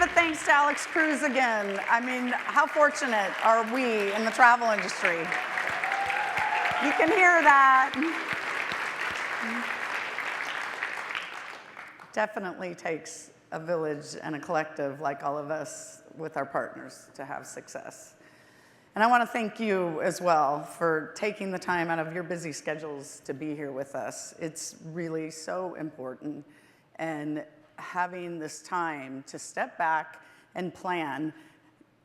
a thanks to Alex Cruz again. I mean, how fortunate are we in the travel industry? You can hear that. Definitely takes a village and a collective like all of us with our partners to have success. And I want to thank you as well for taking the time out of your busy schedules to be here with us. It's really so important, and having this time to step back and plan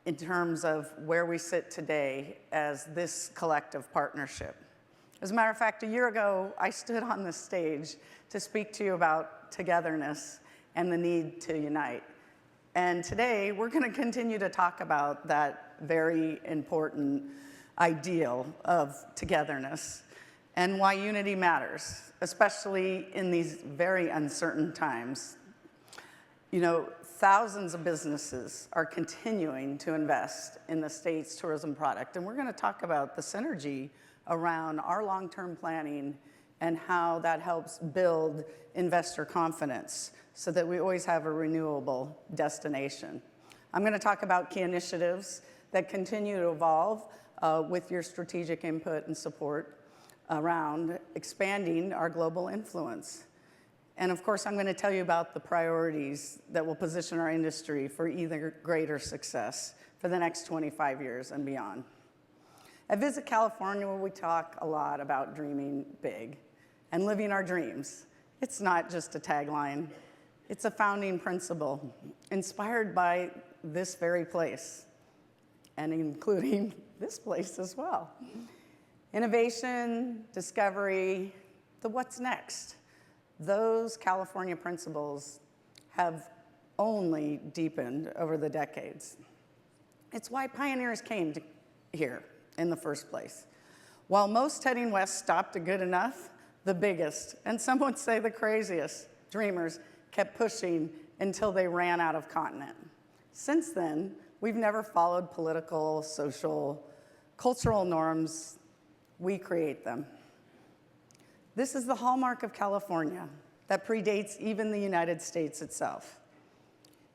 in terms of where we sit today as this collective partnership. As a matter of fact, a year ago, I stood on this stage to speak to you about togetherness and the need to unite. And today, we're going to continue to talk about that very important ideal of togetherness and why unity matters, especially in these very uncertain times. You know, thousands of businesses are continuing to invest in the state's tourism product, and we're going to talk about the synergy around our long-term planning and how that helps build investor confidence so that we always have a renewable destination. I'm going to talk about key initiatives that continue to evolve with your strategic input and support around expanding our global influence. And of course, I'm going to tell you about the priorities that will position our industry for either greater success for the next 25 years and beyond. At Visit California, we talk a lot about dreaming big and living our dreams. It's not just a tagline. It's a founding principle inspired by this very place, and including this place as well. Innovation, discovery, the what's next. Those California principles have only deepened over the decades. It's why pioneers came here in the first place. While most heading west stopped at good enough, the biggest, and some would say the craziest, dreamers kept pushing until they ran out of continent. Since then, we've never followed political, social, cultural norms. We create them. This is the hallmark of California that predates even the United States itself.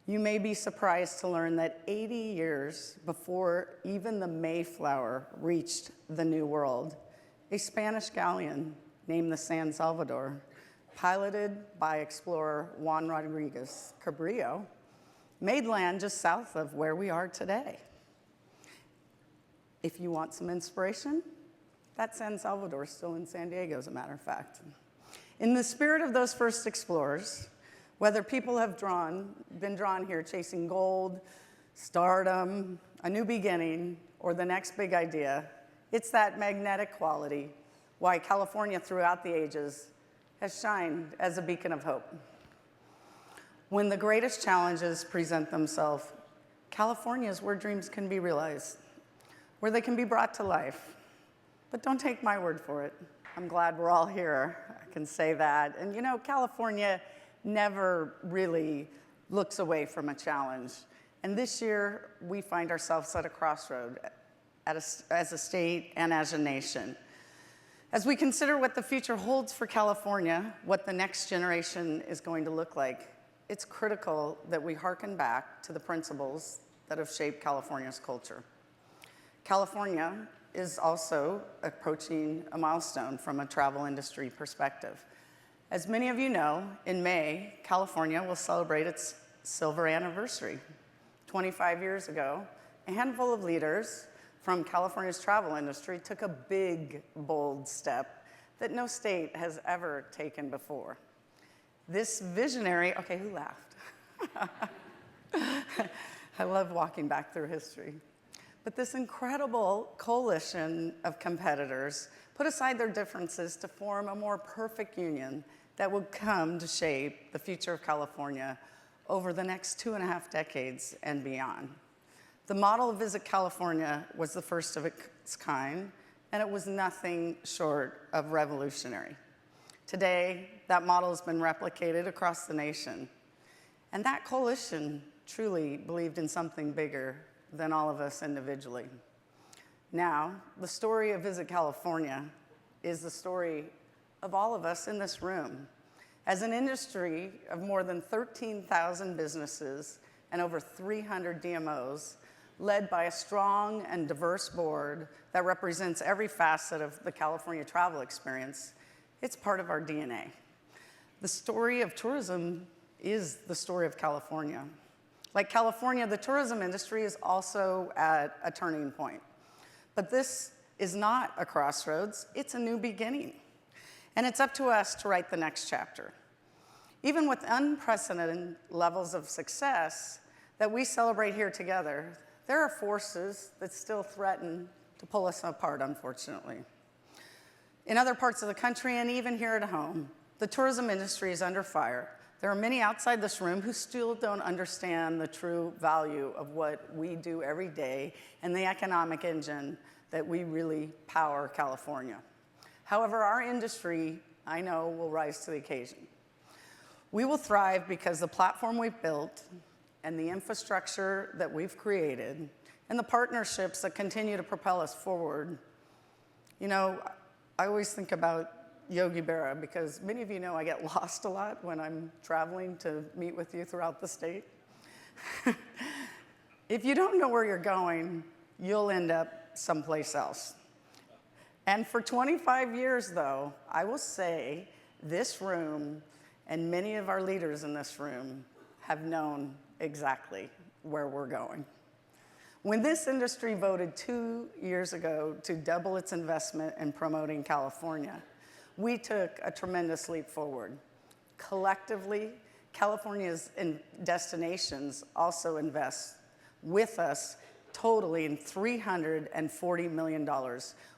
You may be surprised to learn that 80 years before even the Mayflower reached the New World, a Spanish galleon named the San Salvador, piloted by explorer Juan Rodriguez Cabrillo, made land just south of where we are today. If you want some inspiration, that San Salvador is still in San Diego, as a matter of fact. In the spirit of those first explorers, whether people have been drawn here chasing gold, stardom, a new beginning, or the next big idea, it's that magnetic quality why California throughout the ages has shined as a beacon of hope. When the greatest challenges present themselves, California is where dreams can be realized, where they can be brought to life. But don't take my word for it. I'm glad we're all here. I can say that. And you know, California never really looks away from a challenge. And this year, we find ourselves at a crossroad as a state and as a nation. As we consider what the future holds for California, what the next generation is going to look like, it's critical that we hearken back to the principles that have shaped California's culture. California is also approaching a milestone from a travel industry perspective. As many of you know, in May, California will celebrate its silver anniversary. 25 years ago, a handful of leaders from California's travel industry took a big, bold step that no state has ever taken before. This visionary, okay, who laughed? I love walking back through history. But this incredible coalition of competitors put aside their differences to form a more perfect union that would come to shape the future of California over the next 2.5 decades and beyond. The model of Visit California was the first of its kind, and it was nothing short of revolutionary. Today, that model has been replicated across the nation. And that coalition truly believed in something bigger than all of us individually. Now, the story of Visit California is the story of all of us in this room. As an industry of more than 13,000 businesses and over 300 DMOs, led by a strong and diverse board that represents every facet of the California travel experience. It's part of our DNA. The story of tourism is the story of California. Like California, the tourism industry is also at a turning point. But this is not a crossroads, it's a new beginning. And it's up to us to write the next chapter. Even with unprecedented levels of success that we celebrate here together, there are forces that still threaten to pull us apart, unfortunately. In other parts of the country and even here at home, the tourism industry is under fire. There are many outside this room who still don't understand the true value of what we do every day and the economic engine that we really power California. However, our industry, I know, will rise to the occasion. We will thrive because the platform we've built and the infrastructure that we've created and the partnerships that continue to propel us forward. You know, I always think about Yogi Berra because many of you know I get lost a lot when I'm traveling to meet with you throughout the state. If you don't know where you're going, you'll end up someplace else. And for 25 years, though, I will say this room and many of our leaders in this room have known exactly where we're going. When this industry voted 2 years ago to double its investment in promoting California, we took a tremendous leap forward. Collectively, California's destinations also invest with us totaling $340 million,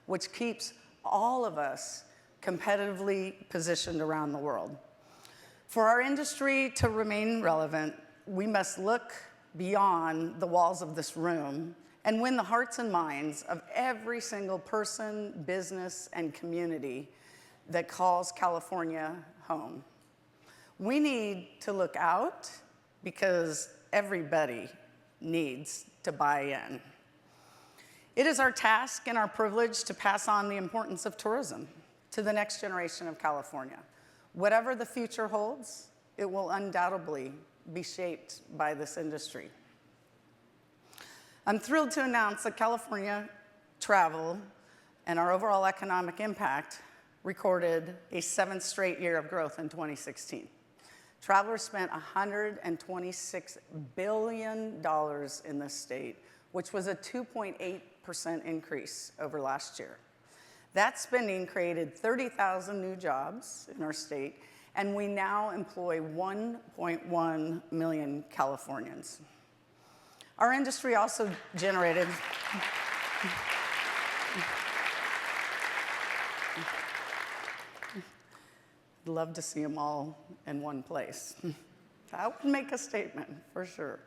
which keeps all of us competitively positioned around the world. For our industry to remain relevant, we must look beyond the walls of this room and win the hearts and minds of every single person, business, and community that calls California home. We need to look out because everybody needs to buy in. It is our task and our privilege to pass on the importance of tourism to the next generation of California. Whatever the future holds, it will undoubtedly be shaped by this industry. I'm thrilled to announce that California travel and our overall economic impact recorded a 7th straight year of growth in 2016. Travelers spent $126 billion in this state, which was a 2.8% increase over last year. That spending created 30,000 new jobs in our state, and we now employ 1.1 million Californians. Our industry also generated love to see them all in one place. That would make a statement, for sure.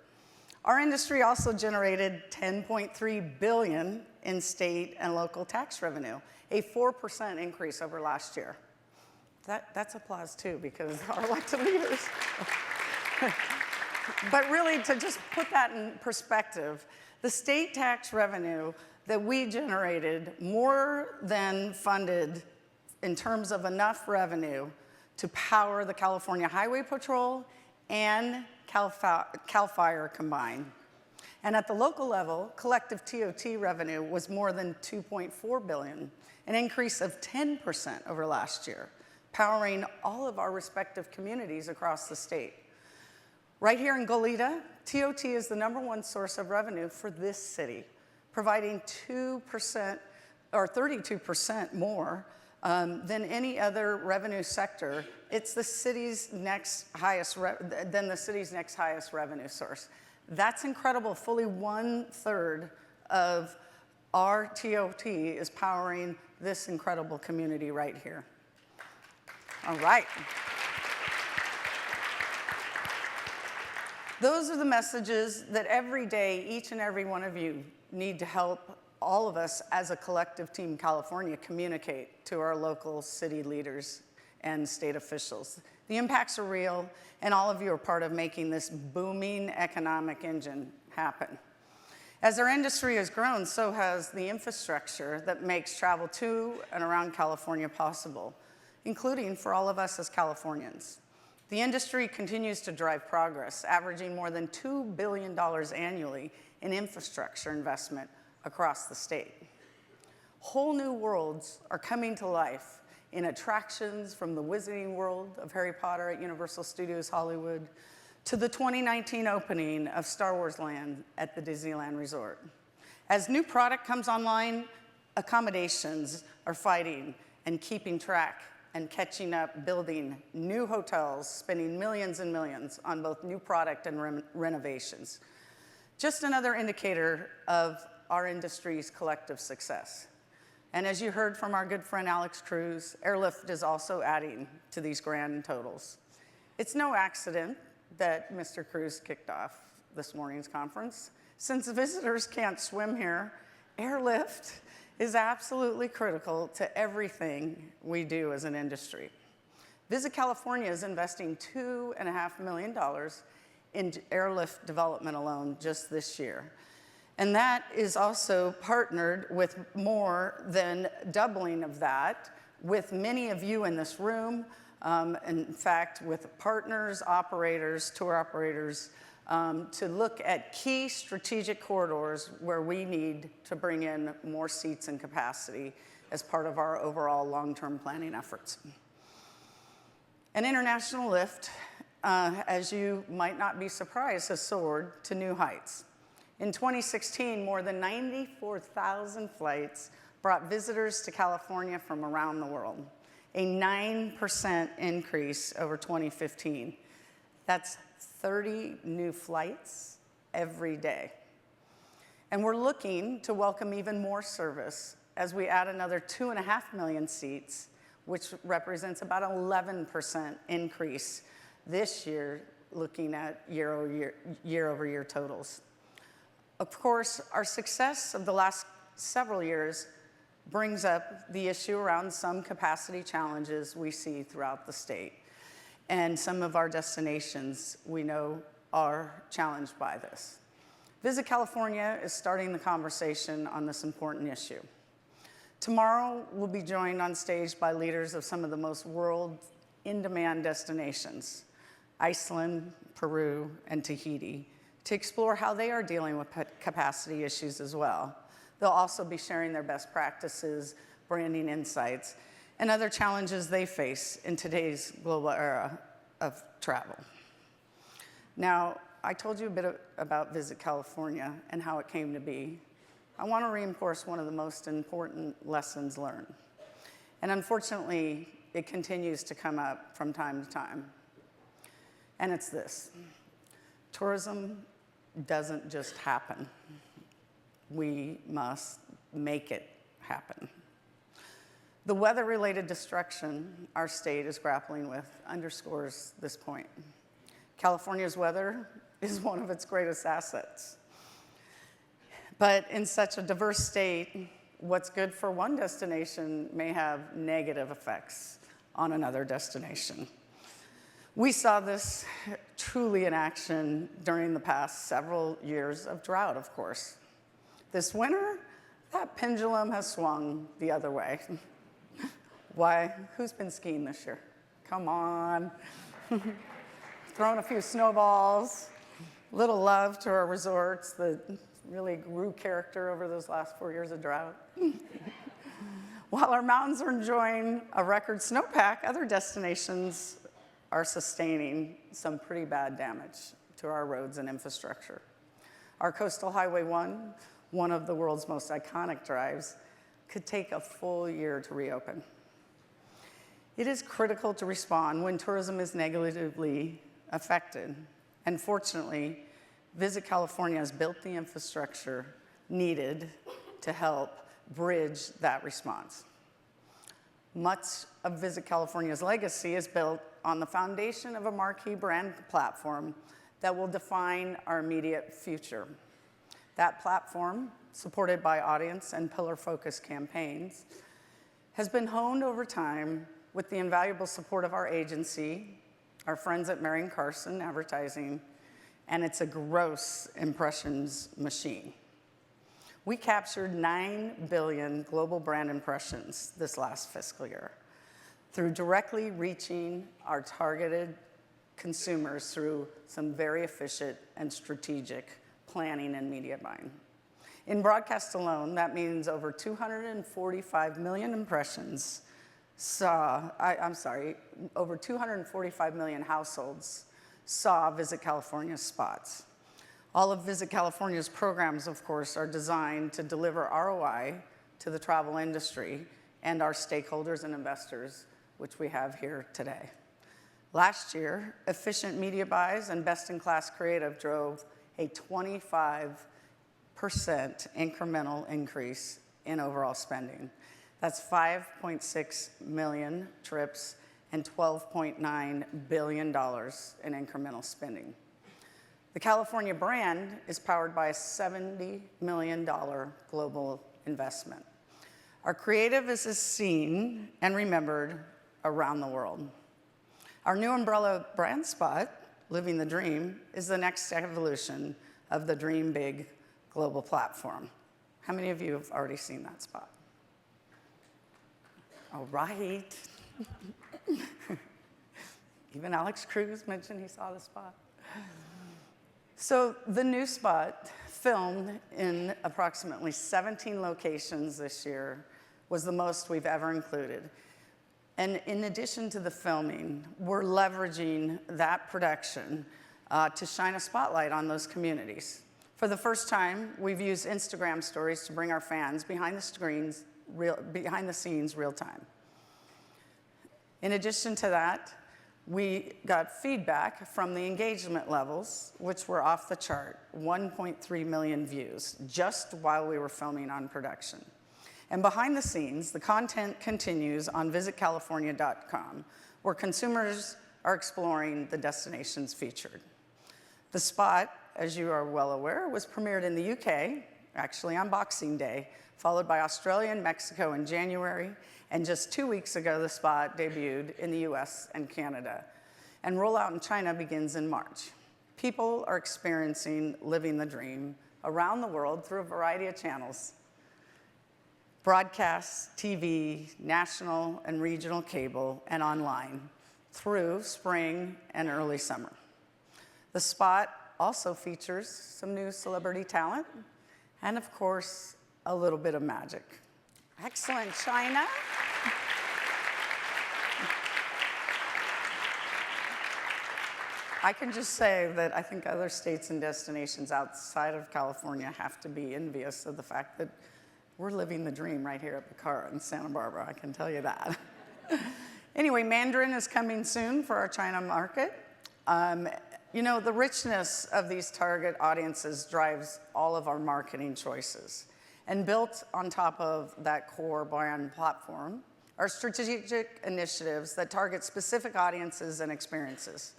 Our industry also generated $10.3 billion in state and local tax revenue, a 4% increase over last year. That's applause too, because our elected leaders. But really, to just put that in perspective, the state tax revenue that we generated more than funded in terms of enough revenue to power the California Highway Patrol and CAL FIRE combined. And at the local level, collective TOT revenue was more than $2.4 billion, an increase of 10% over last year, powering all of our respective communities across the state. Right here in Goleta, TOT is the #1 source of revenue for this city, providing 2% or 32% more than any other revenue sector. It's the city's next highest revenue source. That's incredible. Fully 1/3 of our TOT is powering this incredible community right here. All right. Those are the messages that every day, each and every one of you need to help all of us as a collective Team California communicate to our local city leaders and state officials. The impacts are real, and all of you are part of making this booming economic engine happen. As our industry has grown, so has the infrastructure that makes travel to and around California possible, including for all of us as Californians. The industry continues to drive progress, averaging more than $2 billion annually in infrastructure investment across the state. Whole new worlds are coming to life in attractions from the Wizarding World of Harry Potter at Universal Studios Hollywood to the 2019 opening of Star Wars Land at the Disneyland Resort. As new product comes online, accommodations are fighting and keeping track and catching up, building new hotels, spending millions and millions on both new product and renovations. Just another indicator of our industry's collective success. And as you heard from our good friend Alex Cruz, Airlift is also adding to these grand totals. It's no accident that Mr. Cruz kicked off this morning's conference. Since visitors can't swim here, Airlift is absolutely critical to everything we do as an industry. Visit California is investing $2.5 million in airlift development alone just this year. And that is also partnered with more than doubling of that with many of you in this room, in fact, with partners, operators, tour operators, to look at key strategic corridors where we need to bring in more seats and capacity as part of our overall long-term planning efforts. An international lift, as you might not be surprised, has soared to new heights. In 2016, more than 94,000 flights brought visitors to California from around the world, a 9% increase over 2015. That's 30 new flights every day. And we're looking to welcome even more service as we add another 2.5 million seats, which represents about 11% increase this year, looking at year-over-year totals. Of course, our success of the last several years brings up the issue around some capacity challenges we see throughout the state. And some of our destinations we know are challenged by this. Visit California is starting the conversation on this important issue. Tomorrow, we'll be joined on stage by leaders of some of the most world in-demand destinations, Iceland, Peru, and Tahiti, to explore how they are dealing with capacity issues as well. They'll also be sharing their best practices, branding insights, and other challenges they face in today's global era of travel. Now, I told you a bit about Visit California and how it came to be. I want to reinforce one of the most important lessons learned. And unfortunately, it continues to come up from time to time. And it's this: tourism doesn't just happen. We must make it happen. The weather-related destruction our state is grappling with underscores this point. California's weather is one of its greatest assets. But in such a diverse state, what's good for one destination may have negative effects on another destination. We saw this truly in action during the past several years of drought, of course. This winter, that pendulum has swung the other way. Why? Who's been skiing this year? Come on. Throwing a few snowballs, little love to our resorts that really grew character over those last 4 years of drought. While our mountains are enjoying a record snowpack, other destinations are sustaining some pretty bad damage to our roads and infrastructure. Our Coastal Highway 1, one of the world's most iconic drives, could take a full year to reopen. It is critical to respond when tourism is negatively affected. And fortunately, Visit California has built the infrastructure needed to help bridge that response. Much of Visit California's legacy is built on the foundation of a marquee brand platform that will define our immediate future. That platform, supported by audience and pillar-focused campaigns, has been honed over time with the invaluable support of our agency, our friends at Marion Carson Advertising, and it's a gross impressions machine. We captured 9 billion global brand impressions this last fiscal year through directly reaching our targeted consumers through some very efficient and strategic planning and media buying. In broadcast alone, that means over 245 million impressions over 245 million households saw Visit California's spots. All of Visit California's programs, of course, are designed to deliver ROI to the travel industry and our stakeholders and investors, which we have here today. Last year, efficient media buys and best-in-class creative drove a 25% incremental increase in overall spending. That's 5.6 million trips and $12.9 billion in incremental spending. The California brand is powered by a $70 million global investment. Our creative is seen and remembered around the world. Our new umbrella brand spot, Living the Dream, is the next evolution of the Dream Big global platform. How many of you have already seen that spot? All right. Even Alex Cruz mentioned he saw the spot. So the new spot, filmed in approximately 17 locations this year, was the most we've ever included. And in addition to the filming, we're leveraging that production to shine a spotlight on those communities. For the first time, we've used Instagram stories to bring our fans behind the scenes real time. In addition to that, we got feedback from the engagement levels, which were off the chart, 1.3 million views, just while we were filming on production. And behind the scenes, the content continues on visitcalifornia.com, where consumers are exploring the destinations featured. The spot, as you are well aware, was premiered in the UK, actually on Boxing Day, followed by Australia and Mexico in January, and just 2 weeks ago, the spot debuted in the US and Canada. And rollout in China begins in March. People are experiencing Living the Dream around the world through a variety of channels: broadcast, TV, national and regional cable, and online through spring and early summer. The spot also features some new celebrity talent and, of course, a little bit of magic. Excellent, China. I can just say that I think other states and destinations outside of California have to be envious of the fact that we're living the dream right here at Bacara in Santa Barbara, I can tell you that. Anyway, Mandarin is coming soon for our China market. You know, the richness of these target audiences drives all of our marketing choices. And built on top of that core brand platform are strategic initiatives that target specific audiences and experiences,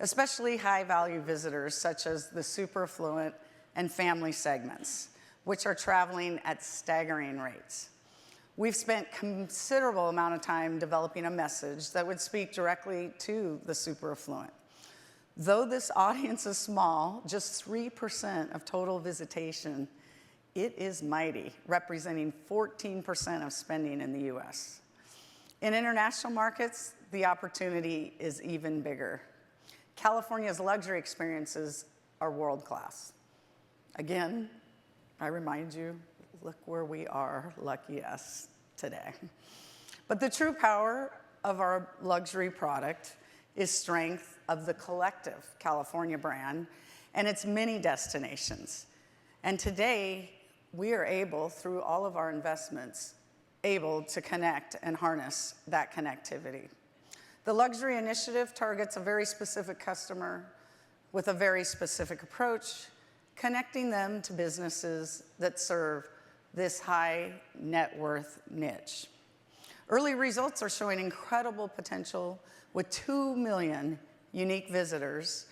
especially high-value visitors such as the super affluent and family segments, which are traveling at staggering rates. We've spent considerable amount of time developing a message that would speak directly to the super affluent. Though this audience is small, just 3% of total visitation, it is mighty, representing 14% of spending in the US. In international markets, the opportunity is even bigger. California's luxury experiences are world-class. Again, I remind you, look where we are, lucky us, today. But the true power of our luxury product is strength of the collective California brand and its many destinations. And today, we are able, through all of our investments, able to connect and harness that connectivity. The luxury initiative targets a very specific customer with a very specific approach, connecting them to businesses that serve this high net worth niche. Early results are showing incredible potential with 2 million unique visitors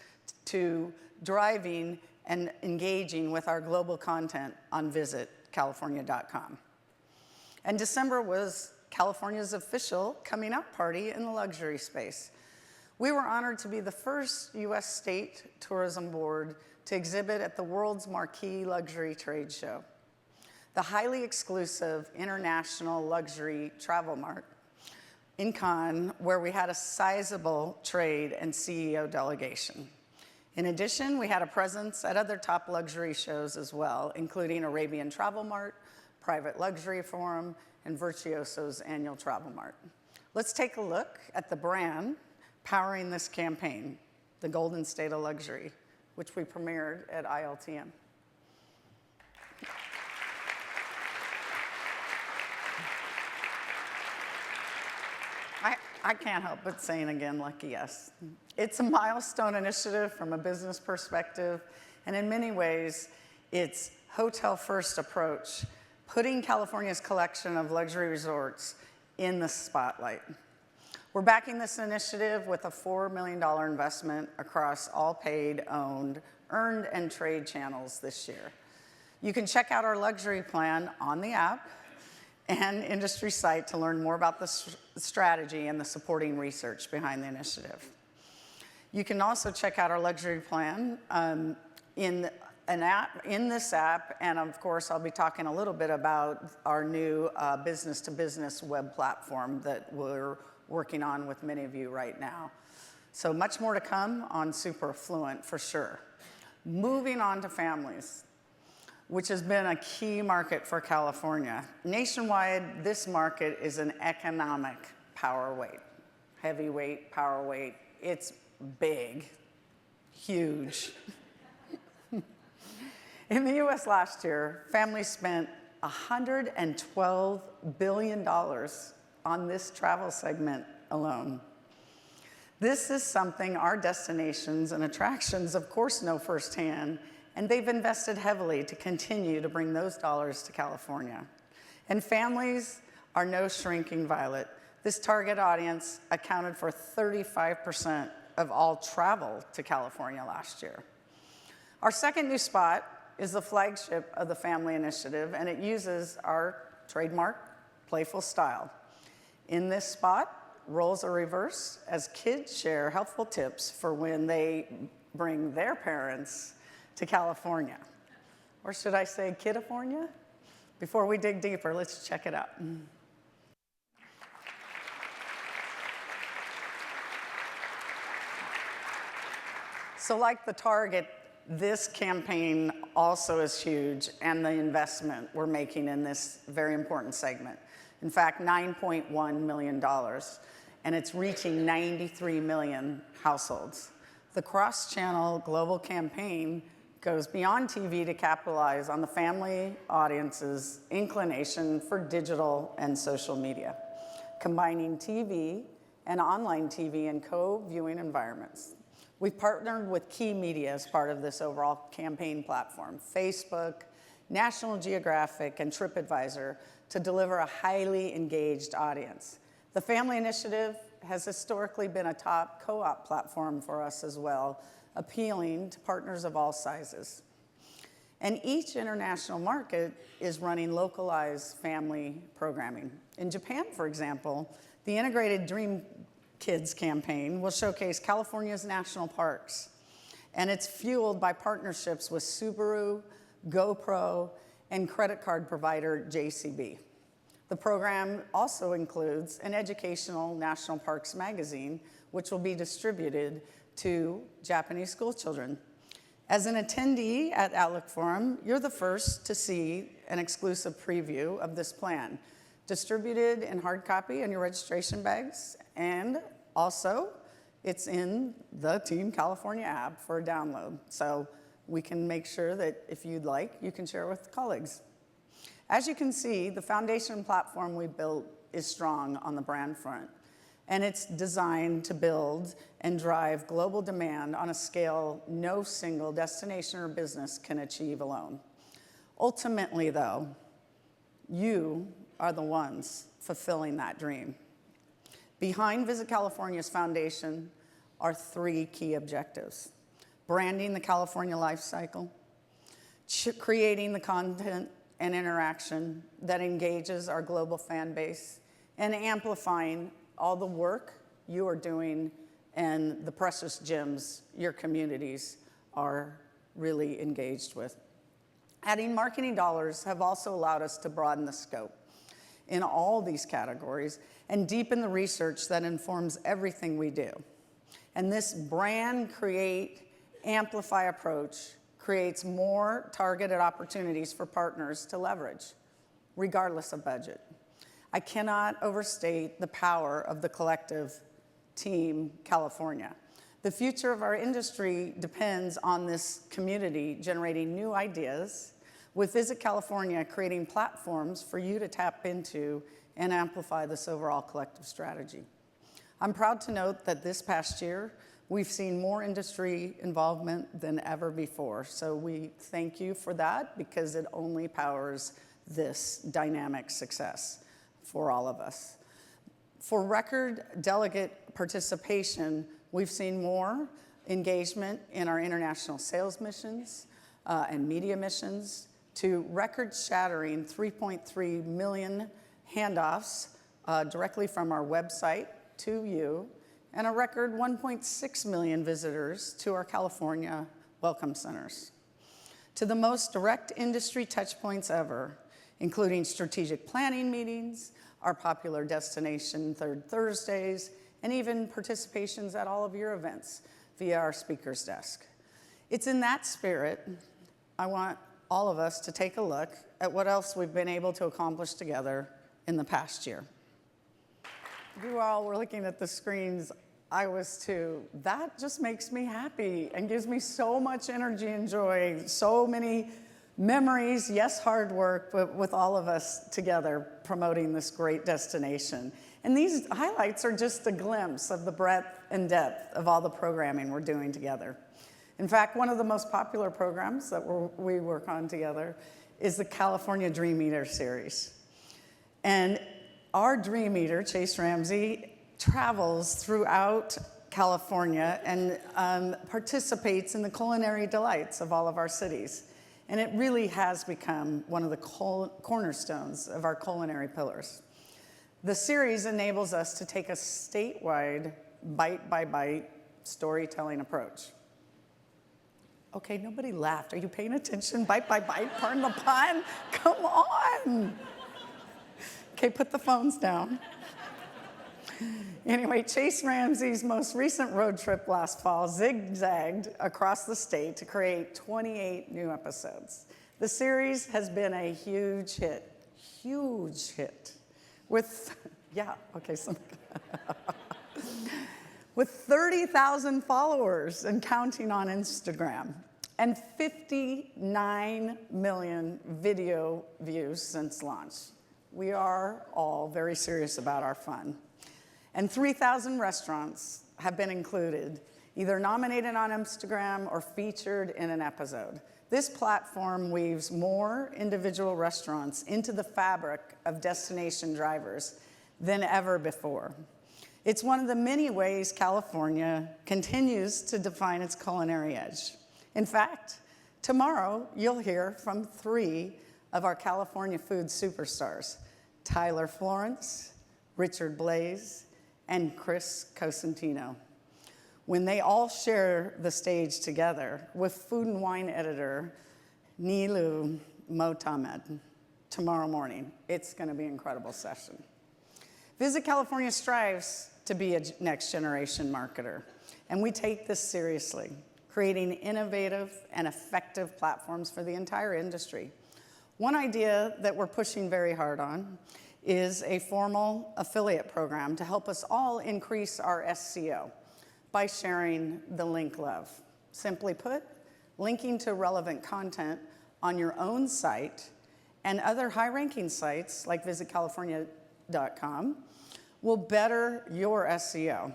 to driving and engaging with our global content on visitcalifornia.com. And December was California's official coming out party in the luxury space. We were honored to be the first US state tourism board to exhibit at the world's marquee luxury trade show. The highly exclusive International Luxury Travel Mart in Cannes, where we had a sizable trade and CEO delegation. In addition, we had a presence at other top luxury shows as well, including Arabian Travel Mart, Private Luxury Forum, and Virtuoso's annual Travel Mart. Let's take a look at the brand powering this campaign, the Golden State of Luxury, which we premiered at ILTM. I can't help but saying again, lucky yes. It's a milestone initiative from a business perspective, and in many ways, it's hotel-first approach, putting California's collection of luxury resorts in the spotlight. We're backing this initiative with a $4 million investment across all paid, owned, earned, and trade channels this year. You can check out our luxury plan on the app and industry site to learn more about the strategy and the supporting research behind the initiative. You can also check out our luxury plan in this app, and of course, I'll be talking a little bit about our new business-to-business web platform that we're working on with many of you right now. So much more to come on Super Affluent for sure. Moving on to families, which has been a key market for California. Nationwide, this market is an economic powerweight, heavyweight, powerweight. It's big, huge. In the US last year, families spent $112 billion on this travel segment alone. This is something our destinations and attractions, of course, know firsthand, and they've invested heavily to continue to bring those dollars to California. And families are no shrinking violet. This target audience accounted for 35% of all travel to California last year. Our second new spot is the flagship of the family initiative, and it uses our trademark playful style. In this spot, roles are reversed as kids share helpful tips for when they bring their parents to California. Or should I say Kidifornia? Before we dig deeper, let's check it out. So like the target, this campaign also is huge, and the investment we're making in this very important segment. In fact, $9.1 million, and it's reaching 93 million households. The cross-channel global campaign goes beyond TV to capitalize on the family audience's inclination for digital and social media, combining TV and online TV in co-viewing environments. We've partnered with key media as part of this overall campaign platform, Facebook, National Geographic, and TripAdvisor, to deliver a highly engaged audience. The Family Initiative has historically been a top co-op platform for us as well, appealing to partners of all sizes. And each international market is running localized family programming. In Japan, for example, the Integrated Dream Kids campaign will showcase California's national parks, and it's fueled by partnerships with Subaru, GoPro, and credit card provider JCB. The program also includes an educational National Parks magazine, which will be distributed to Japanese school children. As an attendee at Outlook Forum, you're the first to see an exclusive preview of this plan, distributed in hard copy in your registration bags, and also it's in the Team California app for a download. So we can make sure that if you'd like, you can share with colleagues. As you can see, the foundation platform we built is strong on the brand front, and it's designed to build and drive global demand on a scale no single destination or business can achieve alone. Ultimately, though, you are the ones fulfilling that dream. Behind Visit California's foundation are three key objectives: branding the California life cycle, creating the content and interaction that engages our global fan base, and amplifying all the work you are doing and the precious gems your communities are really engaged with. Adding marketing dollars have also allowed us to broaden the scope. in all these categories and deepen the research that informs everything we do. And this brand create, amplify approach creates more targeted opportunities for partners to leverage, regardless of budget. I cannot overstate the power of the collective Team California. The future of our industry depends on this community generating new ideas, with Visit California creating platforms for you to tap into and amplify this overall collective strategy. I'm proud to note that this past year, we've seen more industry involvement than ever before. So we thank you for that, because it only powers this dynamic success for all of us. For record delegate participation, we've seen more engagement in our international sales missions and media missions, to record-shattering 3.3 million handoffs directly from our website to you, and a record 1.6 million visitors to our California Welcome Centers. To the most direct industry touchpoints ever, including strategic planning meetings, our popular Destination Third Thursdays, and even participations at all of your events via our speakers desk. It's in that spirit, I want all of us to take a look at what else we've been able to accomplish together in the past year. You all were looking at the screens, I was too. That just makes me happy and gives me so much energy and joy, so many memories, yes, hard work, but with all of us together promoting this great destination. And these highlights are just a glimpse of the breadth and depth of all the programming we're doing together. In fact, one of the most popular programs that we work on together is the California Dream Eater series. And our Dream Eater, Chase Ramsey, travels throughout California and participates in the culinary delights of all of our cities. And it really has become one of the cornerstones of our culinary pillars. The series enables us to take a statewide, bite-by-bite storytelling approach. Okay, nobody laughed. Are you paying attention? Bite by bite, pardon the pun? Come on. Okay, put the phones down. Anyway, Chase Ramsey's most recent road trip last fall zigzagged across the state to create 28 new episodes. The series has been a huge hit. With, with 30,000 followers and counting on Instagram, and 59 million video views since launch. We are all very serious about our fun. And 3,000 restaurants have been included, either nominated on Instagram or featured in an episode. This platform weaves more individual restaurants into the fabric of destination drivers than ever before. It's one of the many ways California continues to define its culinary edge. In fact, tomorrow you'll hear from 3 of our California food superstars, Tyler Florence, Richard Blaze, and Chris Cosentino, when they all share the stage together with food and wine editor Nilu Motamed tomorrow morning. It's going to be an incredible session. Visit California strives to be a next generation marketer, and we take this seriously, creating innovative and effective platforms for the entire industry. One idea that we're pushing very hard on is a formal affiliate program to help us all increase our SEO by sharing the link love. Simply put, linking to relevant content on your own site and other high-ranking sites like visitcalifornia.com will better your SEO.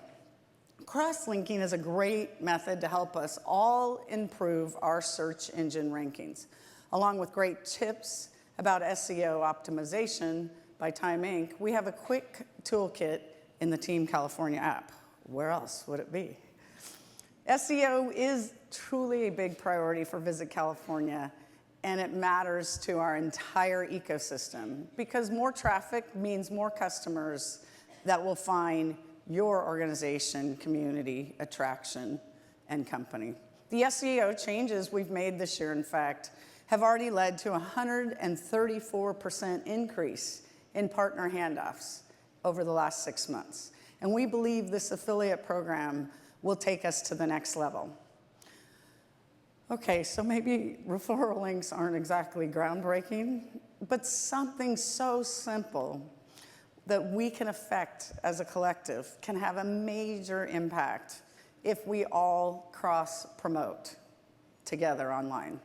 Cross-linking is a great method to help us all improve our search engine rankings, along with great tips about SEO optimization. By Time Inc., we have a quick toolkit in the Team California app. Where else would it be? SEO is truly a big priority for Visit California, and it matters to our entire ecosystem because more traffic means more customers that will find your organization, community, attraction, and company. The SEO changes we've made this year, in fact, have already led to a 134% increase in partner handoffs over the last 6 months. And we believe this affiliate program will take us to the next level. Okay, so maybe referral links aren't exactly groundbreaking, but something so simple that we can affect as a collective can have a major impact if we all cross-promote together online.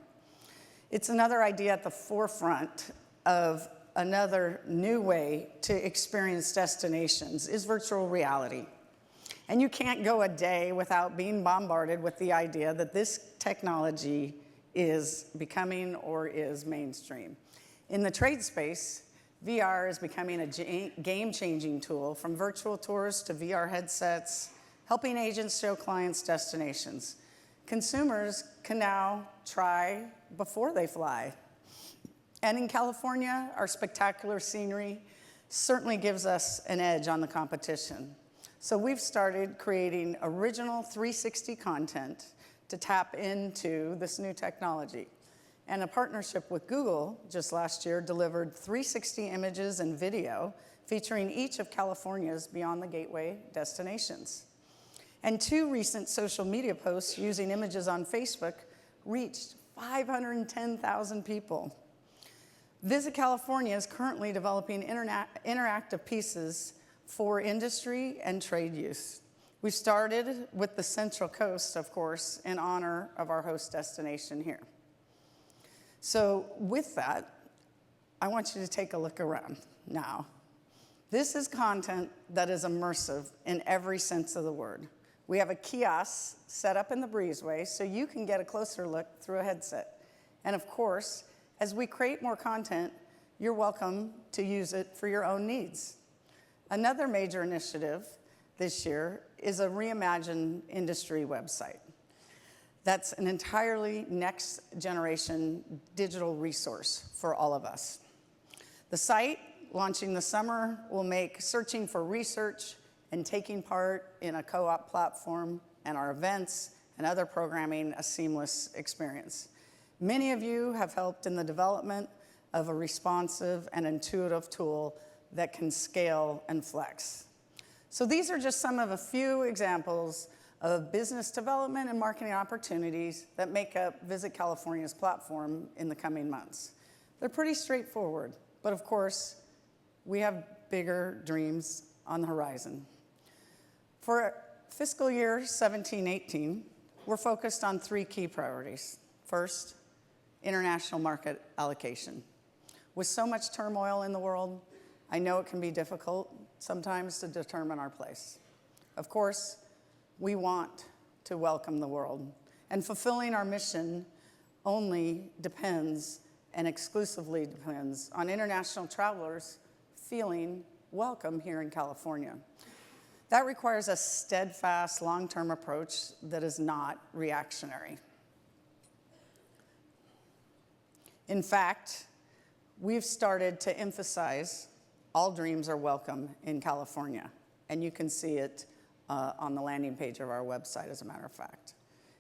It's another idea at the forefront of another new way to experience destinations is virtual reality. And you can't go a day without being bombarded with the idea that this technology is becoming or is mainstream. In the trade space, VR is becoming a game-changing tool, from virtual tours to VR headsets, helping agents show clients destinations. Consumers can now try before they fly. And in California, our spectacular scenery certainly gives us an edge on the competition. So we've started creating original 360 content to tap into this new technology. And a partnership with Google just last year delivered 360 images and video featuring each of California's Beyond the Gateway destinations. And 2 recent social media posts using images on Facebook reached 510,000 people. Visit California is currently developing interactive pieces for industry and trade use. We started with the Central Coast, of course, in honor of our host destination here. So with that, I want you to take a look around now. This is content that is immersive in every sense of the word. We have a kiosk set up in the breezeway so you can get a closer look through a headset. And of course, as we create more content, you're welcome to use it for your own needs. Another major initiative this year is a reimagined industry website. That's an entirely next generation digital resource for all of us. The site, launching this summer, will make searching for research and taking part in a co-op platform and our events and other programming a seamless experience. Many of you have helped in the development of a responsive and intuitive tool that can scale and flex. So these are just some of a few examples of business development and marketing opportunities that make up Visit California's platform in the coming months. They're pretty straightforward, but of course, we have bigger dreams on the horizon. For fiscal year 17-18, we're focused on 3 key priorities. First, international market allocation. With so much turmoil in the world, I know it can be difficult sometimes to determine our place. Of course, we want to welcome the world, and fulfilling our mission only depends and exclusively depends on international travelers feeling welcome here in California. That requires a steadfast, long-term approach that is not reactionary. In fact, we've started to emphasize all dreams are welcome in California, and you can see it on the landing page of our website, as a matter of fact.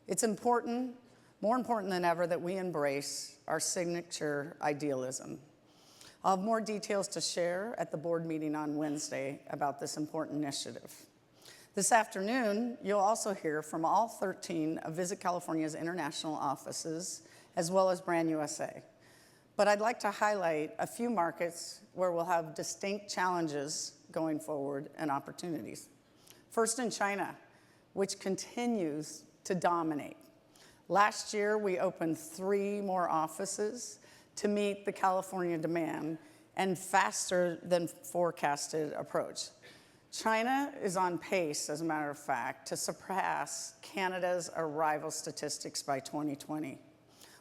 It's important, more important than ever, that we embrace our signature idealism. I'll have more details to share at the board meeting on Wednesday about this important initiative. This afternoon, you'll also hear from all 13 of Visit California's international offices, as well as Brand USA. But I'd like to highlight a few markets where we'll have distinct challenges going forward and opportunities. First, in China, which continues to dominate. Last year, we opened 3 more offices to meet the California demand and faster than forecasted approach. China is on pace, as a matter of fact, to surpass Canada's arrival statistics by 2020.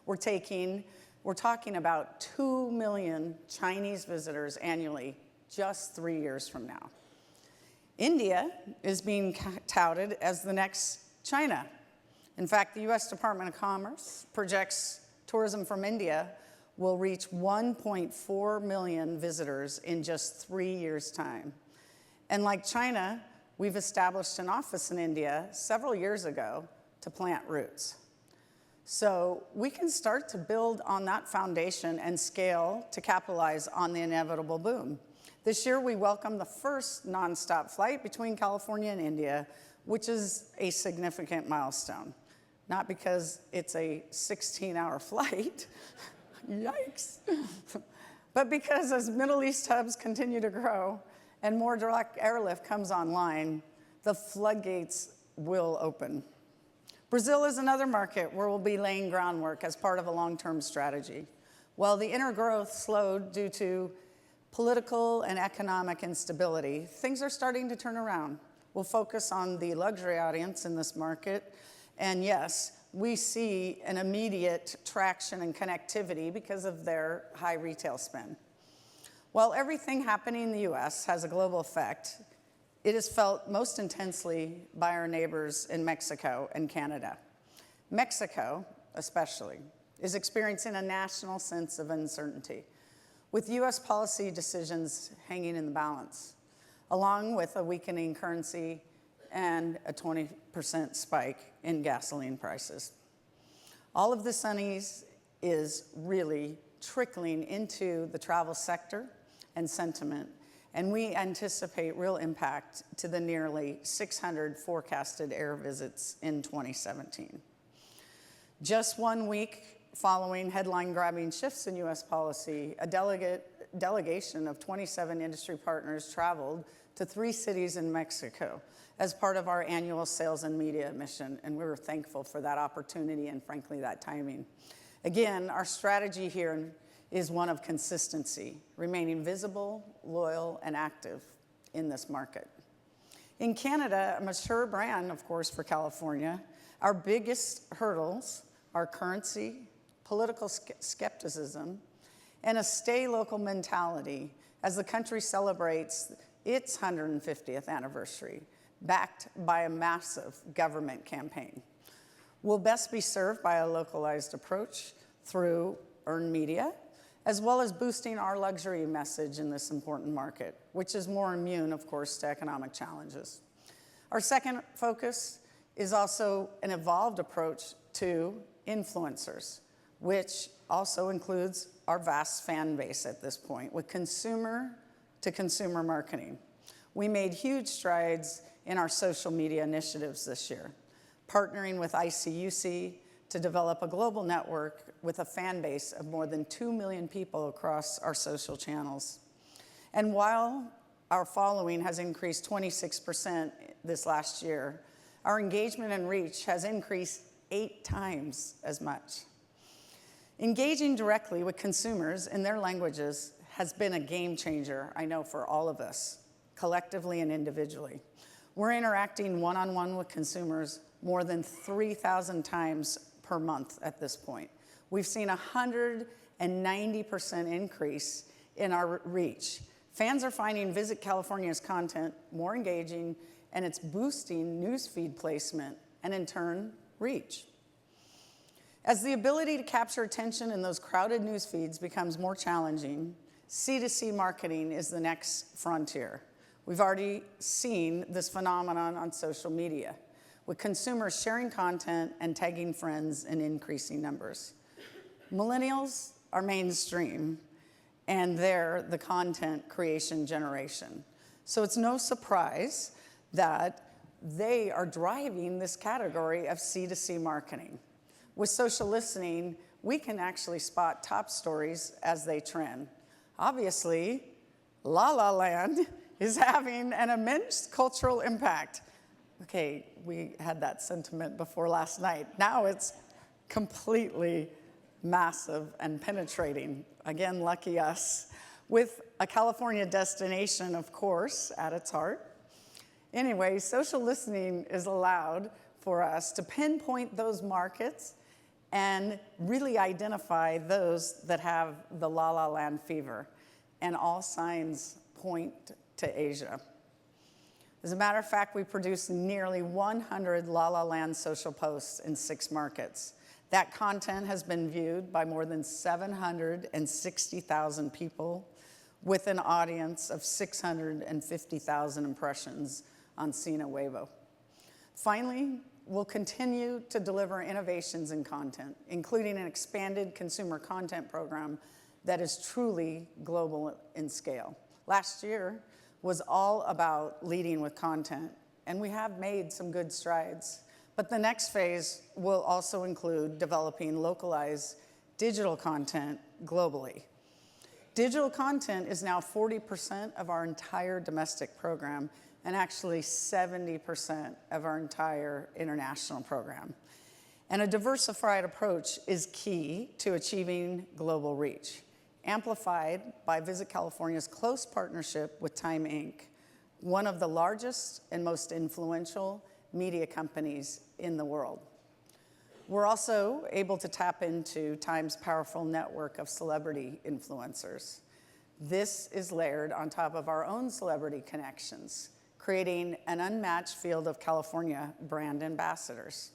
We're talking about 2 million Chinese visitors annually just 3 years from now. India is being touted as the next China. In fact, the U.S. Department of Commerce projects tourism from India will reach 1.4 million visitors in just 3 years' time. And like China, we've established an office in India several years ago to plant roots. So we can start to build on that foundation and scale to capitalize on the inevitable boom. This year, we welcome the first nonstop flight between California and India, which is a significant milestone. Not because it's a 16-hour flight, yikes, but because as Middle East hubs continue to grow and more direct airlift comes online, the floodgates will open. Brazil is another market where we'll be laying groundwork as part of a long-term strategy. While the inner growth slowed due to political and economic instability, things are starting to turn around. We'll focus on the luxury audience in this market, and yes, we see an immediate traction and connectivity because of their high retail spend. While everything happening in the US has a global effect, it is felt most intensely by our neighbors in Mexico and Canada. Mexico, especially, is experiencing a national sense of uncertainty, with US policy decisions hanging in the balance, along with a weakening currency and a 20% spike in gasoline prices. All of this unease is really trickling into the travel sector and sentiment, and we anticipate real impact to the nearly 600 forecasted air visits in 2017. Just 1 week following headline-grabbing shifts in US policy, a delegation of 27 industry partners traveled to 3 cities in Mexico as part of our annual sales and media mission, and we were thankful for that opportunity and, frankly, that timing. Again, our strategy here is one of consistency, remaining visible, loyal, and active in this market. In Canada, a mature brand, of course, for California, our biggest hurdles are currency, political skepticism, and a stay local mentality as the country celebrates its 150th anniversary, backed by a massive government campaign. We'll best be served by a localized approach through earned media, as well as boosting our luxury message in this important market, which is more immune, of course, to economic challenges. Our second focus is also an evolved approach to influencers, which also includes our vast fan base at this point, with consumer-to-consumer marketing. We made huge strides in our social media initiatives this year, partnering with ICUC to develop a global network with a fan base of more than 2 million people across our social channels. And while our following has increased 26% this last year, our engagement and reach has increased 8 times as much. Engaging directly with consumers in their languages has been a game changer, I know, for all of us, collectively and individually. We're interacting one-on-one with consumers more than 3,000 times per month at this point. We've seen a 190% increase in our reach. Fans are finding Visit California's content more engaging, and it's boosting newsfeed placement and, in turn, reach. As the ability to capture attention in those crowded news feeds becomes more challenging, C2C marketing is the next frontier. We've already seen this phenomenon on social media, with consumers sharing content and tagging friends in increasing numbers. Millennials are mainstream, and they're the content creation generation. So it's no surprise that they are driving this category of C2C marketing. With social listening, we can actually spot top stories as they trend. Obviously, La La Land is having an immense cultural impact. Okay, we had that sentiment before last night. Now it's completely massive and penetrating. Again, lucky us. With a California destination, of course, at its heart. Anyway, social listening is allowed for us to pinpoint those markets and really identify those that have the La La Land fever. And all signs point to Asia. As a matter of fact, we produced nearly 100 La La Land social posts in 6 markets. That content has been viewed by more than 760,000 people with an audience of 650,000 impressions on Sina Weibo. Finally, we'll continue to deliver innovations in content, including an expanded consumer content program that is truly global in scale. Last year was all about leading with content, and we have made some good strides. But the next phase will also include developing localized digital content globally. Digital content is now 40% of our entire domestic program, and actually 70% of our entire international program. And a diversified approach is key to achieving global reach, amplified by Visit California's close partnership with Time Inc., one of the largest and most influential media companies in the world. We're also able to tap into Time's powerful network of celebrity influencers. This is layered on top of our own celebrity connections, creating an unmatched field of California brand ambassadors.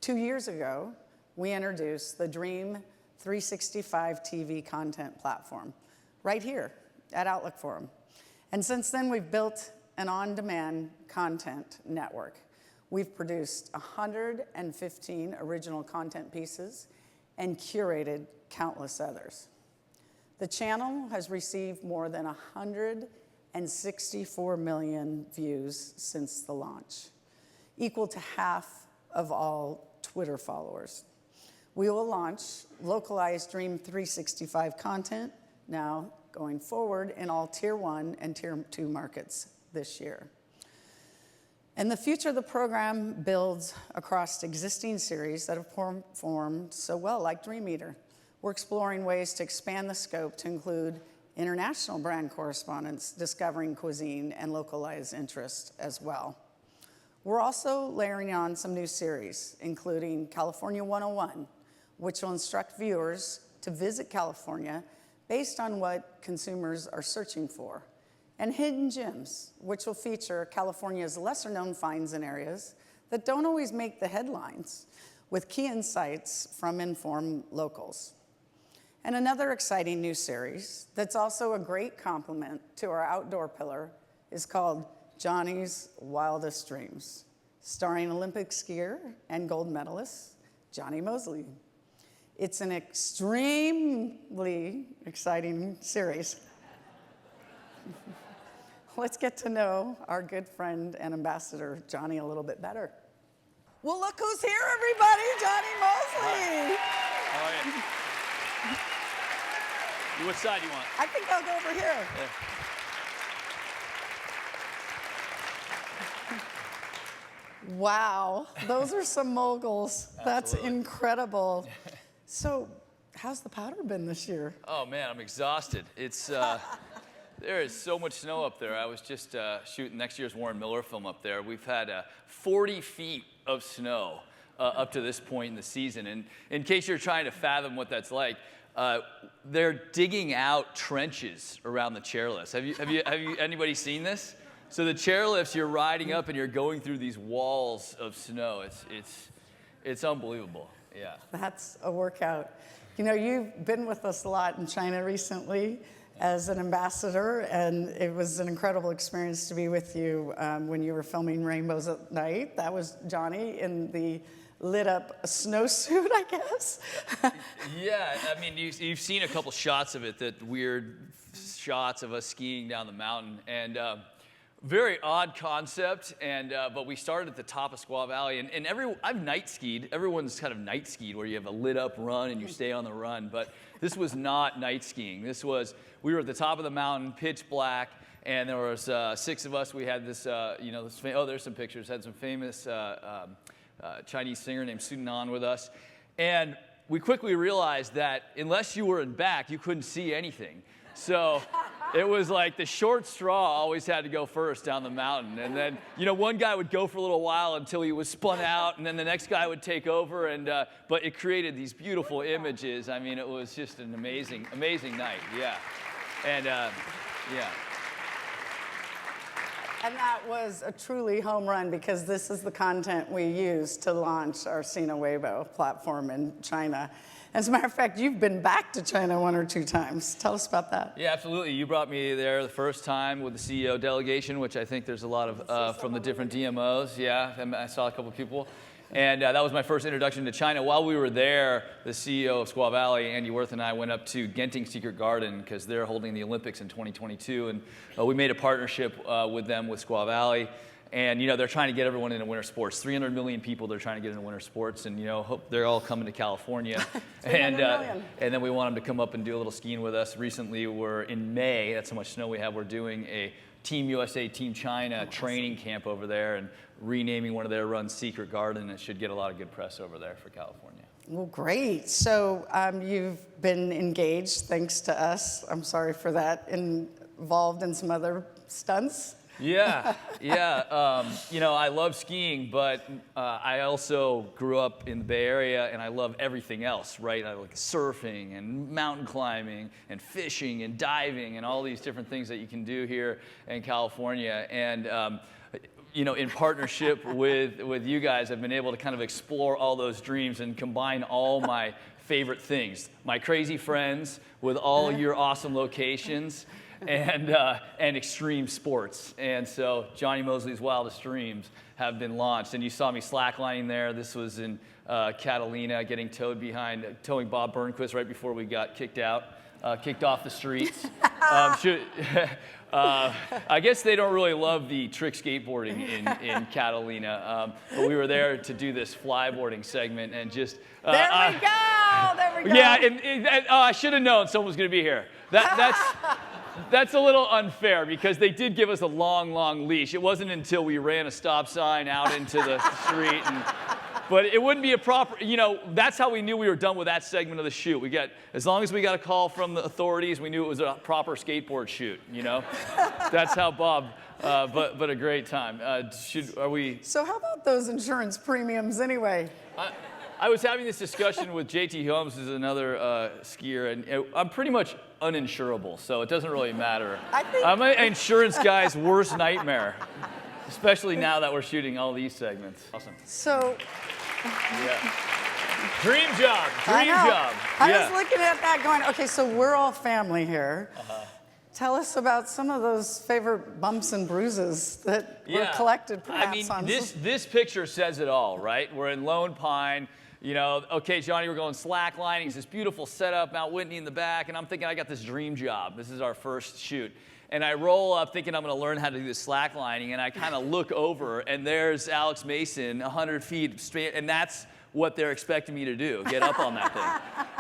2 years ago, we introduced the Dream 365 TV content platform right here at Outlook Forum. And since then, we've built an on-demand content network. We've produced 115 original content pieces and curated countless others. The channel has received more than 164 million views since the launch, equal to half of all Twitter followers. We will launch localized Dream 365 content now going forward in all Tier 1 and Tier 2 markets this year. And the future of the program builds across existing series that have performed so well, like Dream Eater. We're exploring ways to expand the scope to include international brand correspondents, discovering cuisine and localized interest as well. We're also layering on some new series, including California 101, which will instruct viewers to visit California based on what consumers are searching for, and Hidden Gems, which will feature California's lesser-known finds and areas that don't always make the headlines, with key insights from informed locals. And another exciting new series that's also a great complement to our outdoor pillar is called Johnny's Wildest Dreams, starring Olympic skier and gold medalist Johnny Mosley. It's an extremely exciting series. Let's get to know our good friend and ambassador, Johnny, a little bit better. Well, look who's here, everybody, Johnny Mosley. How are you? Which side do you want? I think I'll go over here. Yeah. Wow, those are some moguls. That's Absolutely. incredible. So, how's the powder been this year? Oh man, I'm exhausted. It's there is so much snow up there. I was just shooting next year's Warren Miller film up there. We've had 40 feet of snow up to this point in the season. And in case you're trying to fathom what that's like, they're digging out trenches around the chairlifts. Have you anybody seen this? So the chairlifts, you're riding up and you're going through these walls of snow. It's unbelievable. Yeah. That's a workout. You know, you've been with us a lot in China recently as an ambassador, and it was an incredible experience to be with you when you were filming Rainbows at Night. That was Johnny in the lit up snowsuit, I guess. Yeah, I mean, you've seen a couple shots of it, that weird shots of us skiing down the mountain, and very odd concept, and but we started at the top of Squaw Valley, and I've night skied. Everyone's kind of night skied, where you have a lit up run and you stay on the run, but this was not night skiing. We were at the top of the mountain, pitch black, and there was 6 of us. We had this, there's some pictures. Had some famous Chinese singer named Su Nan with us, and we quickly realized that unless you were in back, you couldn't see anything. So it was like the short straw always had to go first down the mountain. And then, one guy would go for a little while until he was spun out, and then the next guy would take over. But it created these beautiful images. I mean, it was just an amazing, amazing night. Yeah. And, yeah. And that was a truly home run, because this is the content we use to launch our Sina Weibo platform in China. As a matter of fact, you've been back to China 1 or 2 times. Tell us about that. Yeah, absolutely. You brought me there the first time with the CEO delegation, which I think there's a lot of from the different DMOs. Yeah, and I saw a couple of people. And that was my first introduction to China. While we were there, the CEO of Squaw Valley, Andy Worth, and I went up to Genting Secret Garden because they're holding the Olympics in 2022. And we made a partnership with them, with Squaw Valley. And, they're trying to get everyone into winter sports. 300 million people they're trying to get into winter sports. And, hope they're all coming to California. and then we want them to come up and do a little skiing with us. Recently, we're in May. That's how much snow we have. We're doing a Team USA, Team China training camp over there and renaming one of their runs Secret Garden. It should get a lot of good press over there for California. Well, great. So you've been engaged, thanks to us. I'm sorry for that. Involved in some other stunts. Yeah. I love skiing, but I also grew up in the Bay Area, and I love everything else, right? I like surfing and mountain climbing and fishing and diving and all these different things that you can do here in California. And in partnership with you guys, I've been able to kind of explore all those dreams and combine all my favorite things. My crazy friends with all your awesome locations. And extreme sports. And so Johnny Mosley's Wildest Dreams have been launched. And you saw me slacklining there. This was in Catalina, getting towing Bob Burnquist right before we got kicked off the streets. I guess they don't really love the trick skateboarding in Catalina. But we were there to do this flyboarding segment and just... There we go! Yeah, and I should have known someone was going to be here. That's a little unfair because they did give us a long leash. It wasn't until we ran a stop sign out into the street. But it wouldn't be a proper, that's how we knew we were done with that segment of the shoot. As long as we got a call from the authorities, we knew it was a proper skateboard shoot, That's how Bob, but a great time. So how about those insurance premiums anyway? I was having this discussion with JT Holmes, who's another skier, and I'm pretty much uninsurable, so it doesn't really matter. I'm an insurance guy's worst nightmare, especially now that we're shooting all these segments. Awesome. So, yeah. Dream job. I was looking at that going, okay, so we're all family here. Tell us about some of those favorite bumps and bruises that were collected perhaps on this picture says it all, right? We're in Lone Pine. Okay, Johnny, we're going slacklining. It's this beautiful setup, Mount Whitney in the back, and I'm thinking I got this dream job. This is our first shoot. And I roll up thinking I'm going to learn how to do this slacklining, and I kind of look over, and there's Alex Mason, 100 feet straight, and that's what they're expecting me to do, get up on that thing.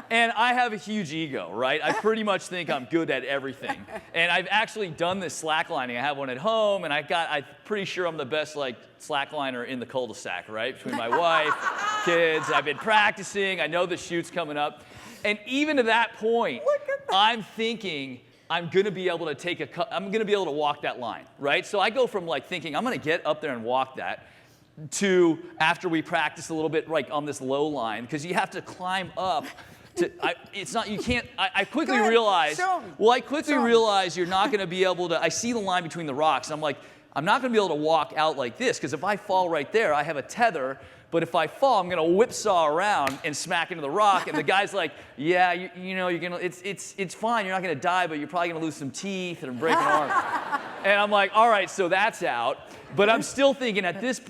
And I have a huge ego, right? I pretty much think I'm good at everything. And I've actually done this slacklining. I have one at home, and I'm pretty sure I'm the best slackliner in the cul-de-sac, right? Between my wife, kids, I've been practicing, I know the shoot's coming up. And even to that point, I'm thinking I'm gonna be able to walk that line, right? So I go from thinking I'm gonna get up there and walk that, to after we practice a little bit on this low line, because you have to climb up I quickly realized you're not going to be able to, I see the line between the rocks, and I'm like, I'm not going to be able to walk out like this, because if I fall right there, I have a tether, but if I fall, I'm going to whipsaw around and smack into the rock, and the guy's like, yeah, you're going to, it's fine, you're not going to die, but you're probably going to lose some teeth and break an arm. And I'm like, all right, so that's out. But I'm still thinking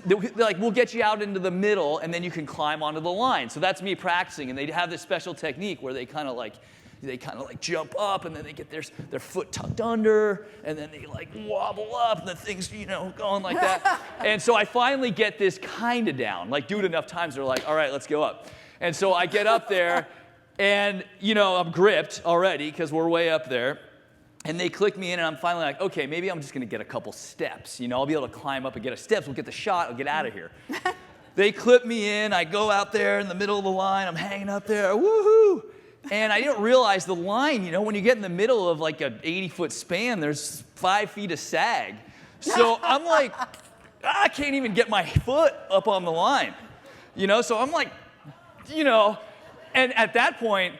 we'll get you out into the middle, and then you can climb onto the line. So that's me practicing, and they have this special technique where they kind of jump up, and then they get their foot tucked under, and then they wobble up, and the thing's going like that. And so I finally get this kind of down. Do it enough times, they're like, all right, let's go up. And so I get up there, and I'm gripped already because we're way up there. And they click me in, and I'm finally like, okay, maybe I'm just going to get a couple steps. I'll be able to climb up and get a steps. We'll get the shot. I'll get out of here. They clip me in. I go out there in the middle of the line. I'm hanging up there. Woohoo! And I didn't realize the line, when you get in the middle of an 80-foot span, there's 5 feet of sag. So I'm like, I can't even get my foot up on the line. So I'm like, and at that point,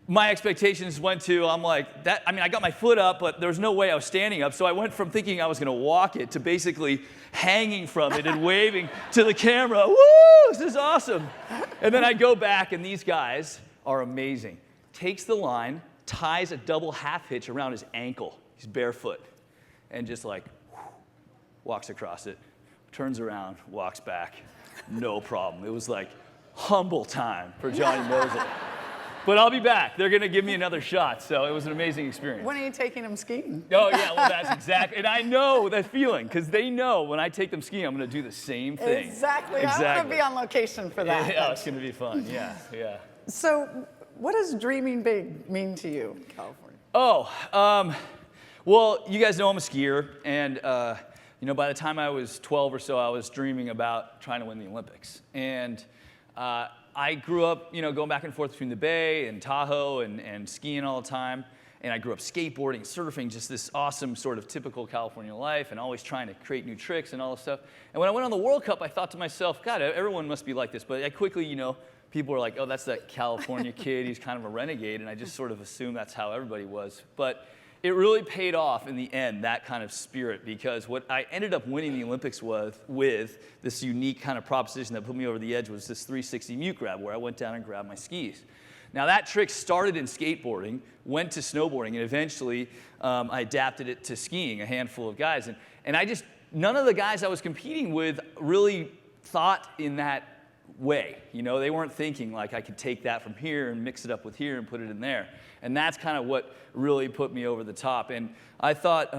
my expectations went to, I got my foot up, but there was no way I was standing up. So I went from thinking I was going to walk it to basically hanging from it and waving to the camera. Woo, this is awesome. And then I go back, and these guys are amazing. Takes the line, ties a double half hitch around his ankle. He's barefoot. And just walks across it. turns around, walks back, no problem. It was like humble time for Johnny Mosley. But I'll be back. They're going to give me another shot. So it was an amazing experience. When are you taking him skiing? Oh, yeah, well, that's exactly. And I know that feeling because they know when I take them skiing, I'm going to do the same thing. Exactly. I want to be on location for that. Yeah, it's going to be fun. Yeah, yeah. So what does dreaming big mean to you, California? Oh, well, you guys know I'm a skier. And, by the time I was 12 or so, I was dreaming about trying to win the Olympics. And I grew up, going back and forth between the Bay and Tahoe and skiing all the time. And I grew up skateboarding, surfing, just this awesome sort of typical California life and always trying to create new tricks and all this stuff. And when I went on the World Cup, I thought to myself, God, everyone must be like this. But I quickly, people were like, oh, that's that California kid. He's kind of a renegade. And I just sort of assumed that's how everybody was. But it really paid off in the end, that kind of spirit, because what I ended up winning the Olympics with this unique kind of proposition that put me over the edge was this 360 mute grab, where I went down and grabbed my skis. Now that trick started in skateboarding, went to snowboarding, and eventually I adapted it to skiing, a handful of guys. And none of the guys I was competing with really thought in that way. They weren't thinking like I could take that from here and mix it up with here and put it in there. And that's kind of what really put me over the top. And I thought,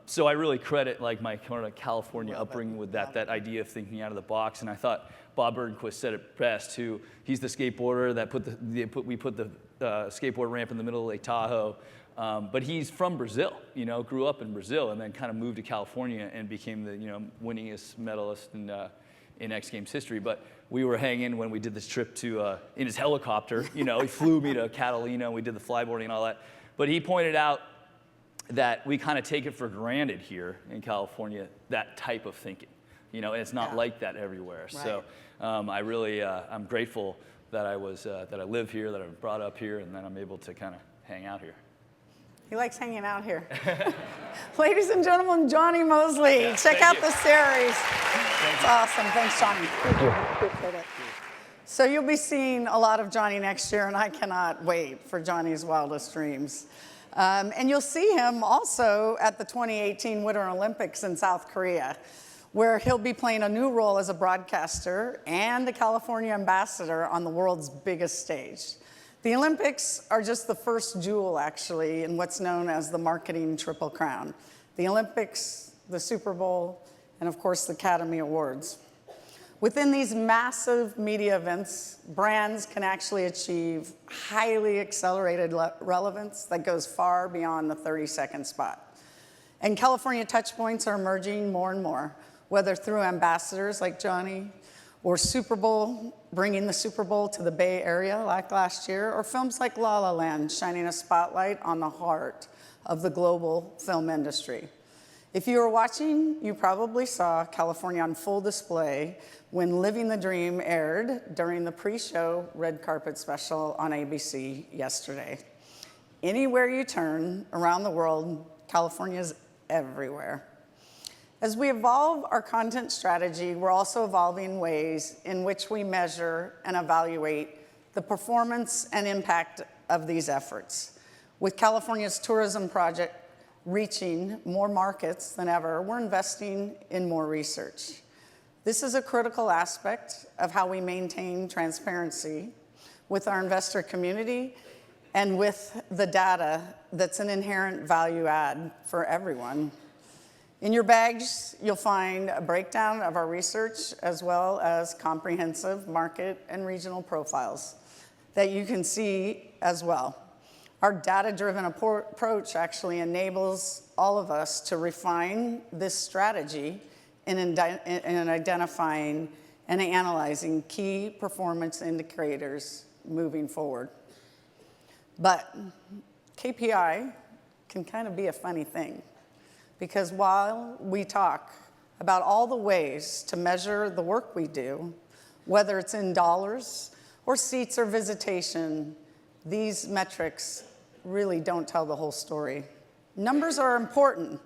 so I really credit like my kind of California upbringing with that idea of thinking out of the box. And I thought Bob Burnquist said it best, he's the skateboarder that we put the skateboard ramp in the middle of Lake Tahoe. But he's from Brazil, grew up in Brazil and then kind of moved to California and became the, winningest medalist in X Games history. But we were hanging when we did this trip to, in his helicopter, he flew me to Catalina, we did the flyboarding and all that. But he pointed out that we kind of take it for granted here in California, that type of thinking, and it's not like that everywhere. Right. So I really, I'm grateful that I live here, that I'm brought up here, and that I'm able to kind of hang out here. He likes hanging out here. Ladies and gentlemen, Johnny Mosley. Yeah, check out the series. It's awesome. Thanks, Johnny. Thank you. Appreciate it. So you'll be seeing a lot of Johnny next year, and I cannot wait for Johnny's wildest dreams. And you'll see him also at the 2018 Winter Olympics in South Korea, where he'll be playing a new role as a broadcaster and a California ambassador on the world's biggest stage. The Olympics are just the first jewel, actually, in what's known as the marketing Triple Crown. The Olympics, the Super Bowl, and of course, the Academy Awards. Within these massive media events, brands can actually achieve highly accelerated relevance that goes far beyond the 30-second spot. And California touchpoints are emerging more and more, whether through ambassadors like Johnny, or Super Bowl, bringing the Super Bowl to the Bay Area like last year, or films like La La Land, shining a spotlight on the heart of the global film industry. If you were watching, you probably saw California on full display when Living the Dream aired during the pre-show red carpet special on ABC yesterday. Anywhere you turn around the world, California's everywhere. As we evolve our content strategy, we're also evolving ways in which we measure and evaluate the performance and impact of these efforts. With California's tourism project reaching more markets than ever, we're investing in more research. This is a critical aspect of how we maintain transparency with our investor community and with the data that's an inherent value add for everyone. In your bags, you'll find a breakdown of our research as well as comprehensive market and regional profiles that you can see as well. Our data-driven approach actually enables all of us to refine this strategy in identifying and analyzing key performance indicators moving forward. But KPI can kind of be a funny thing, because while we talk about all the ways to measure the work we do, whether it's in dollars or seats or visitation, these metrics really don't tell the whole story. Numbers are important,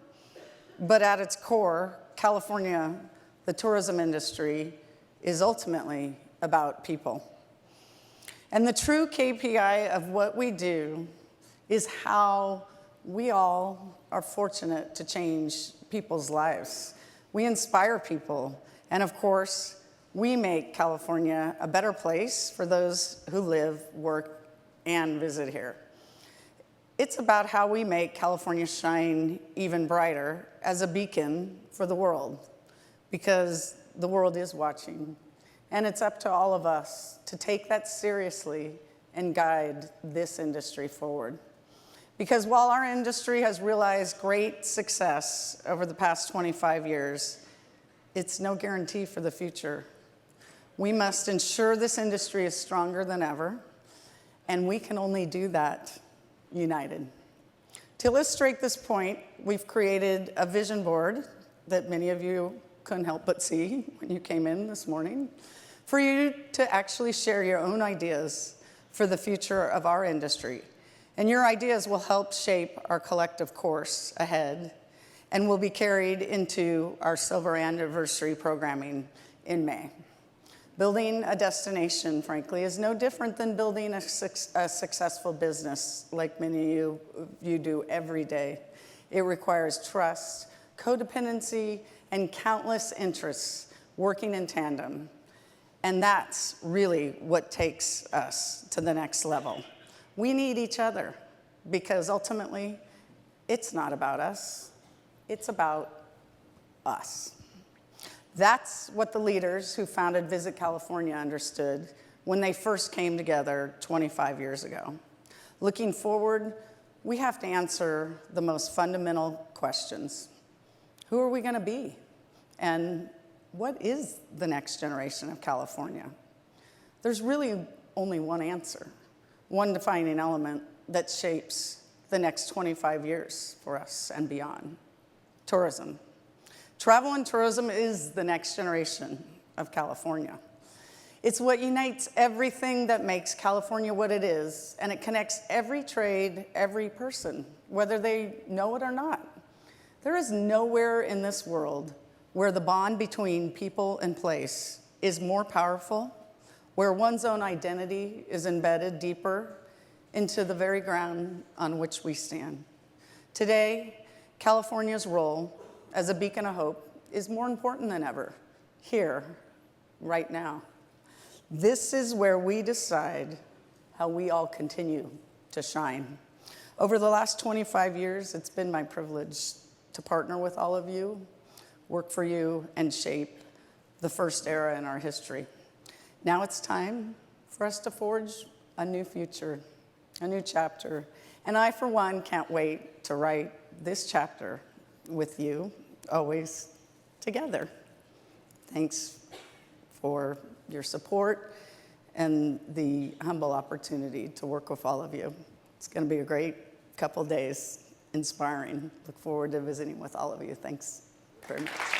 but at its core, California, the tourism industry, is ultimately about people. And the true KPI of what we do is how we all are fortunate to change people's lives. We inspire people And of course, we make California a better place for those who live, work, and visit here. It's about how we make California shine even brighter as a beacon for the world, because the world is watching. And it's up to all of us to take that seriously and guide this industry forward. Because while our industry has realized great success over the past 25 years, it's no guarantee for the future. We must ensure this industry is stronger than ever, and we can only do that united. To illustrate this point, we've created a vision board that many of you couldn't help but see when you came in this morning, for you to actually share your own ideas for the future of our industry. And your ideas will help shape our collective course ahead and will be carried into our silver anniversary programming in May. Building a destination, frankly, is no different than building a successful business like many of you do every day. It requires trust, codependency, and countless interests working in tandem. And that's really what takes us to the next level. We need each other because ultimately, it's not about us, it's about us. That's what the leaders who founded Visit California understood when they first came together 25 years ago. Looking forward, we have to answer the most fundamental questions. Who are we going to be? And what is the next generation of California? There's really only one answer, one defining element that shapes the next 25 years for us and beyond: tourism. Travel and tourism is the next generation of California. It's what unites everything that makes California what it is, and it connects every trade, every person, whether they know it or not. There is nowhere in this world where the bond between people and place is more powerful, where one's own identity is embedded deeper into the very ground on which we stand. Today, California's role as a beacon of hope is more important than ever, here, right now. This is where we decide how we all continue to shine. Over the last 25 years, it's been my privilege to partner with all of you, work for you, and shape the first era in our history. Now it's time for us to forge a new future, a new chapter. And I, for one, can't wait to write this chapter with you, always together. Thanks for your support and the humble opportunity to work with all of you. It's going to be a great couple days, inspiring. Look forward to visiting with all of you. Thanks very much.